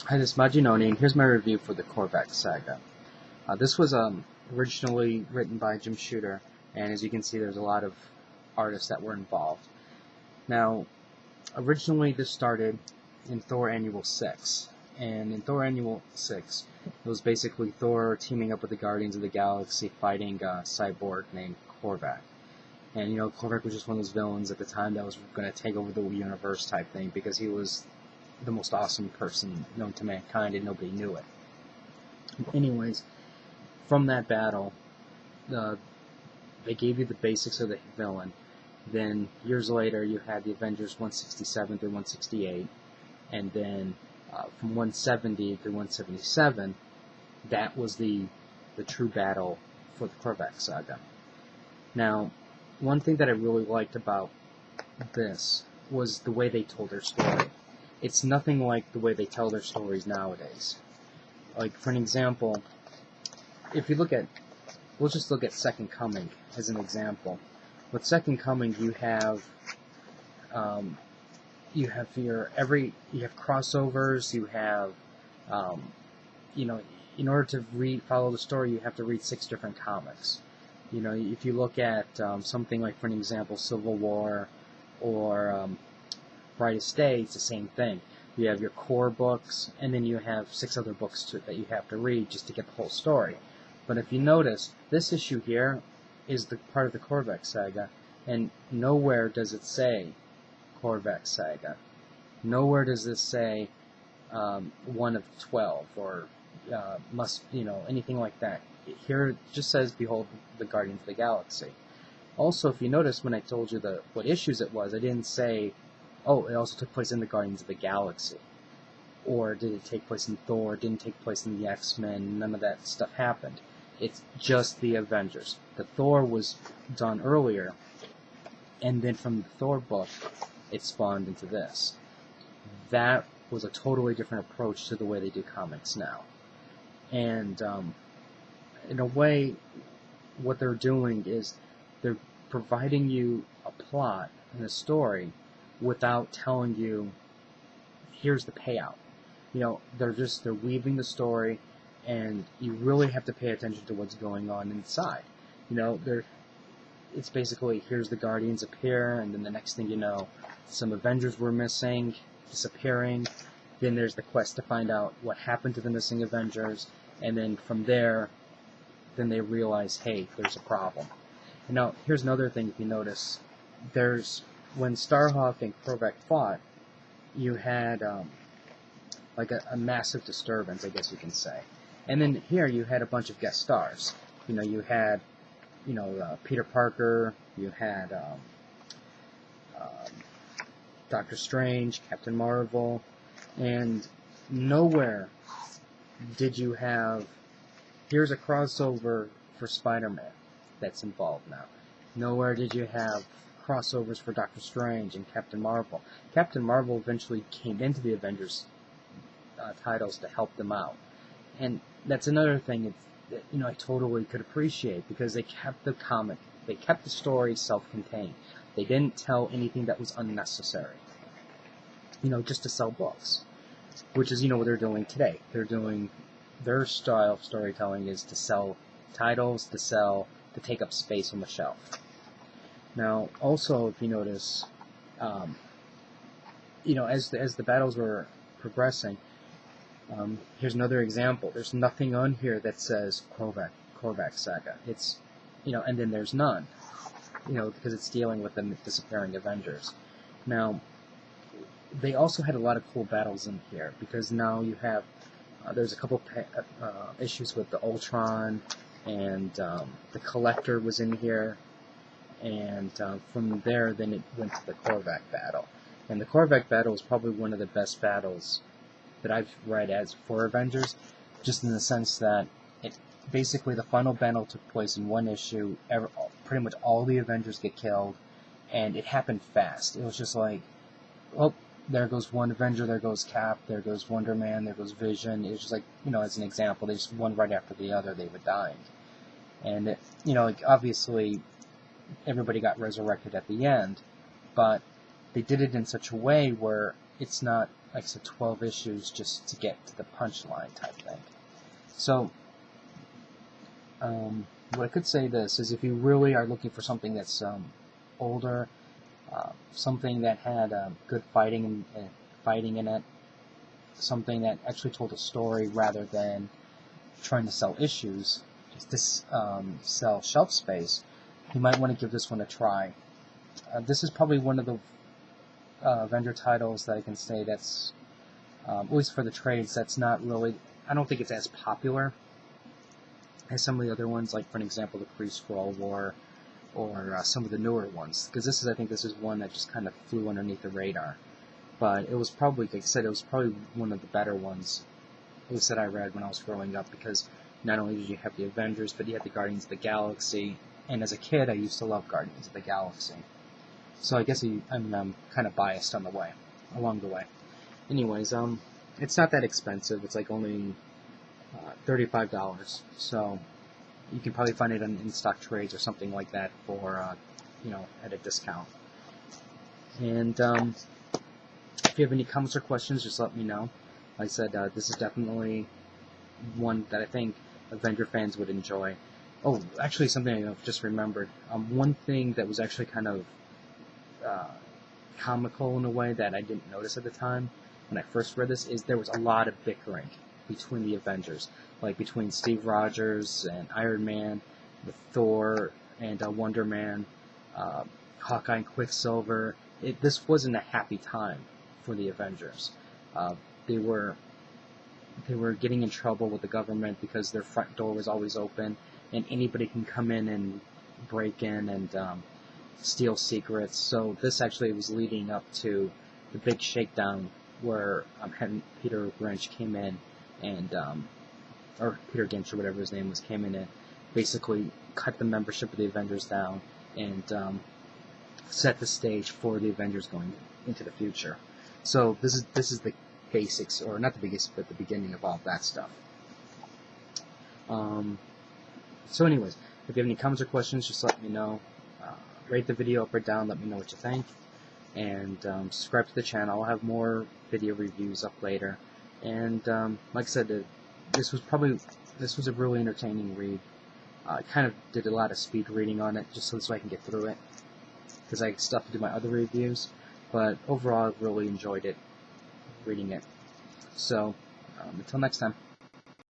Hi, this is Majinoni, and here's my review for the Korvac Saga. This was originally written by Jim Shooter, and as you can see, there's a lot of artists that were involved. Now, originally this started in Thor Annual 6, and in Thor Annual 6, it was basically Thor teaming up with the Guardians of the Galaxy fighting a cyborg named Korvac. And, Korvac was just one of those villains at the time that was going to take over the universe type thing, because he was the most awesome person known to mankind and nobody knew it. Anyways, from that battle, they gave you the basics of the villain. Then years later you had the Avengers 167 through 168, and then from 170 through 177, that was the true battle for the Korvac Saga. Now, one thing that I really liked about this was the way they told their story. It's nothing like the way they tell their stories nowadays. Like, for an example, if you look at, we'll just look at Second Coming as an example. With Second Coming, you have crossovers. You have, in order to follow the story, you have to read 6 different comics. If you look at something like, for an example, Civil War or Brightest Day, it's the same thing. You have your core books, and then you have 6 other books that you have to read just to get the whole story. But if you notice, this issue here is the part of the Korvac Saga, and nowhere does it say Korvac Saga. Nowhere does this say 1 of 12 or anything like that. Here it just says, "Behold the Guardians of the Galaxy." Also, if you notice, when I told you what issues it was, I didn't say, oh, it also took place in the Guardians of the Galaxy. Or did it take place in Thor? Didn't take place in the X-Men? None of that stuff happened. It's just the Avengers. The Thor was done earlier, and then from the Thor book, it spawned into this. That was a totally different approach to the way they do comics now. And in a way, what they're doing is they're providing you a plot and a story without telling you, here's the payout. They're weaving the story, and you really have to pay attention to what's going on inside. It's basically, here's the Guardians appear, and then the next thing you know, some Avengers were missing, disappearing. Then there's the quest to find out what happened to the missing Avengers, and then from there, then they realize, hey, there's a problem. Now, here's another thing. If you notice, when Starhawk and Korvac fought, you had like a massive disturbance, I guess you can say. And then here you had a bunch of guest stars. You had Peter Parker, you had Doctor Strange, Captain Marvel, and nowhere did you have, here's a crossover for Spider-Man that's involved now. Nowhere did you have crossovers for Doctor Strange and Captain Marvel. Captain Marvel eventually came into the Avengers titles to help them out. And that's another thing I totally could appreciate, because they kept the comic, they kept the story self-contained. They didn't tell anything that was unnecessary, just to sell books, which is, what they're doing today. They're doing, their style of storytelling is to sell titles, to take up space on the shelf. Now, also, if you notice, as the battles were progressing, here's another example. There's nothing on here that says Korvac Saga. It's, and then there's none, because it's dealing with the disappearing Avengers. Now, they also had a lot of cool battles in here, because now you have, there's a couple issues with the Ultron, and the Collector was in here. And from there, then it went to the Korvac battle. And the Korvac battle is probably one of the best battles that I've read as for Avengers, just in the sense that basically the final battle took place in one issue. Pretty much all the Avengers get killed, and it happened fast. It was just like, oh, there goes one Avenger, there goes Cap, there goes Wonder Man, there goes Vision. It was just like, as an example, they just one right after the other, they were dying. And, obviously, everybody got resurrected at the end, but they did it in such a way where it's not, like I said, 12 issues just to get to the punchline type thing. So, what I could say this is, if you really are looking for something that's older, something that had good fighting in it, something that actually told a story rather than trying to sell issues, just to sell shelf space, you might want to give this one a try. This is probably one of the vendor titles that I can say that's, at least for the trades, that's not really, I don't think it's as popular as some of the other ones, like for an example, the Pre-Scroll War, or some of the newer ones, because I think this is one that just kind of flew underneath the radar. But it was probably, like I said, it was probably one of the better ones, at least that I read when I was growing up, because not only did you have the Avengers, but you had the Guardians of the Galaxy, and as a kid, I used to love Guardians of the Galaxy. So I guess I'm kind of biased along the way. Anyways, it's not that expensive. It's like only $35, so you can probably find it on in-stock trades or something like that for, at a discount. And if you have any comments or questions, just let me know. Like I said, this is definitely one that I think Avenger fans would enjoy. Oh, actually, something I've just remembered. One thing that was actually kind of comical in a way that I didn't notice at the time when I first read this is there was a lot of bickering between the Avengers, like between Steve Rogers and Iron Man, with Thor and Wonder Man, Hawkeye and Quicksilver. This wasn't a happy time for the Avengers. They were getting in trouble with the government because their front door was always open, and anybody can come in and break in and steal secrets. So this actually was leading up to the big shakedown where Peter Grinch came in and, or Peter Ginch or whatever his name was, came in and basically cut the membership of the Avengers down and set the stage for the Avengers going into the future. So this is the basics, or not the biggest, but the beginning of all that stuff. So anyways, if you have any comments or questions, just let me know. Rate the video up or down, let me know what you think. And subscribe to the channel. I'll have more video reviews up later. And like I said, this was a really entertaining read. I kind of did a lot of speed reading on it just so I can get through it, because I still have to do my other reviews. But overall, I really enjoyed it, reading it. So, until next time.